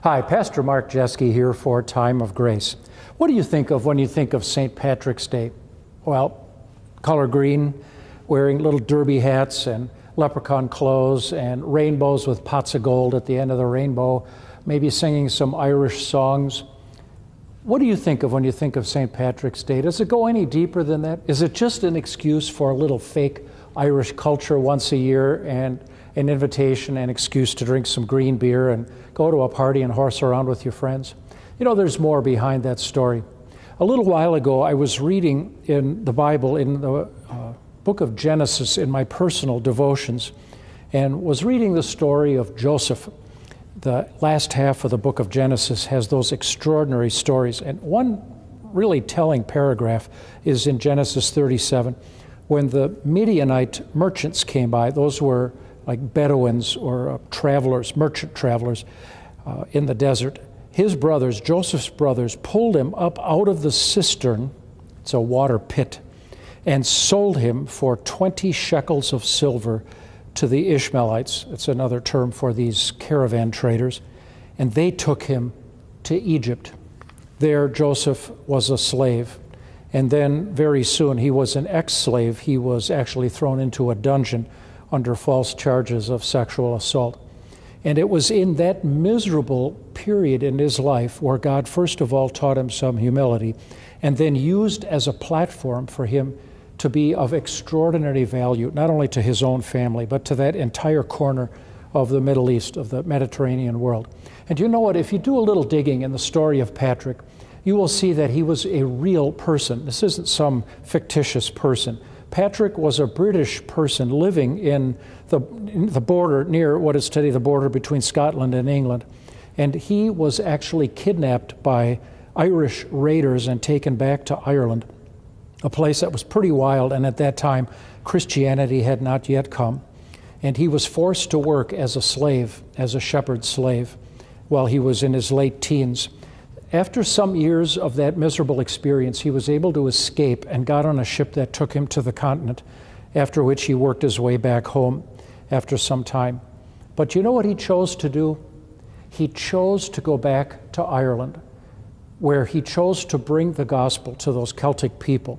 Hi, Pastor Mark Jeske here for Time of Grace. What do you think of when you think of St. Patrick's Day? Well, color green, wearing little derby hats and leprechaun clothes and rainbows with pots of gold at the end of the rainbow, maybe singing some Irish songs. What do you think of when you think of St. Patrick's Day? Does it go any deeper than that? Is it just an excuse for a little fake Irish culture once a year and an invitation and excuse to drink some green beer and go to a party and horse around with your friends? You know, there's more behind that story. A little while ago, I was reading in the Bible, in the book of Genesis, in my personal devotions, and was reading the story of Joseph. The last half of the book of Genesis has those extraordinary stories, and one really telling paragraph is in Genesis 37, when the Midianite merchants came by. Those were like Bedouins or travelers, merchant travelers in the desert. His brothers, Joseph's brothers, pulled him up out of the cistern, it's a water pit, and sold him for 20 shekels of silver to the Ishmaelites. It's another term for these caravan traders. And they took him to Egypt. There, Joseph was a slave. And then very soon, he was an ex-slave. He was actually thrown into a dungeon under false charges of sexual assault. And it was in that miserable period in his life where God, first of all, taught him some humility, and then used as a platform for him to be of extraordinary value, not only to his own family, but to that entire corner of the Middle East, of the Mediterranean world. And you know what? If you do a little digging in the story of Patrick, you will see that he was a real person. This isn't some fictitious person. Patrick was a British person living in the border, near what is today the border between Scotland and England. And he was actually kidnapped by Irish raiders and taken back to Ireland, a place that was pretty wild, and at that time, Christianity had not yet come. And he was forced to work as a slave, as a shepherd slave, while he was in his late teens. After some years of that miserable experience, he was able to escape and got on a ship that took him to the continent, after which he worked his way back home after some time. But you know what he chose to do? He chose to go back to Ireland, where he chose to bring the gospel to those Celtic people.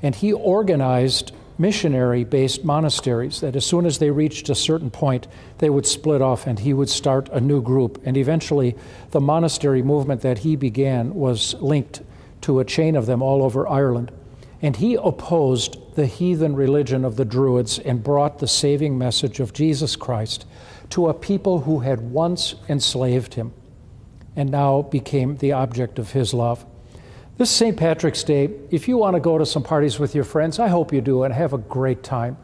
And he organized missionary-based monasteries that as soon as they reached a certain point, they would split off and he would start a new group. And eventually, the monastery movement that he began was linked to a chain of them all over Ireland. And he opposed the heathen religion of the Druids and brought the saving message of Jesus Christ to a people who had once enslaved him and now became the object of his love. This St. Patrick's Day, if you want to go to some parties with your friends, I hope you do and have a great time.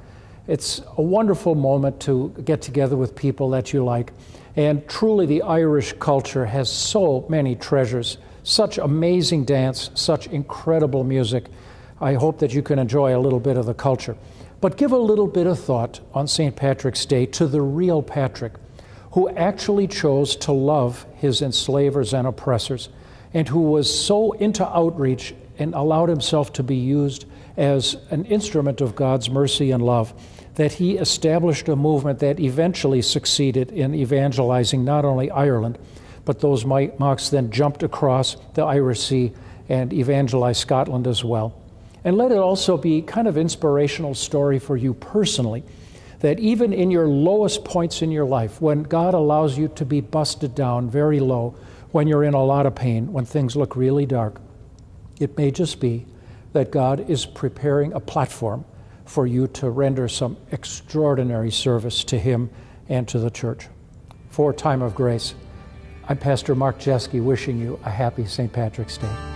It's a wonderful moment to get together with people that you like. And truly, the Irish culture has so many treasures, such amazing dance, such incredible music. I hope that you can enjoy a little bit of the culture. But give a little bit of thought on St. Patrick's Day to the real Patrick, who actually chose to love his enslavers and oppressors, and who was so into outreach and allowed himself to be used as an instrument of God's mercy and love, that he established a movement that eventually succeeded in evangelizing not only Ireland, but those monks then jumped across the Irish Sea and evangelized Scotland as well. And let it also be kind of inspirational story for you personally, that even in your lowest points in your life, when God allows you to be busted down very low, when you're in a lot of pain, when things look really dark, it may just be that God is preparing a platform for you to render some extraordinary service to Him and to the church. For Time of Grace, I'm Pastor Mark Jeske, wishing you a happy St. Patrick's Day.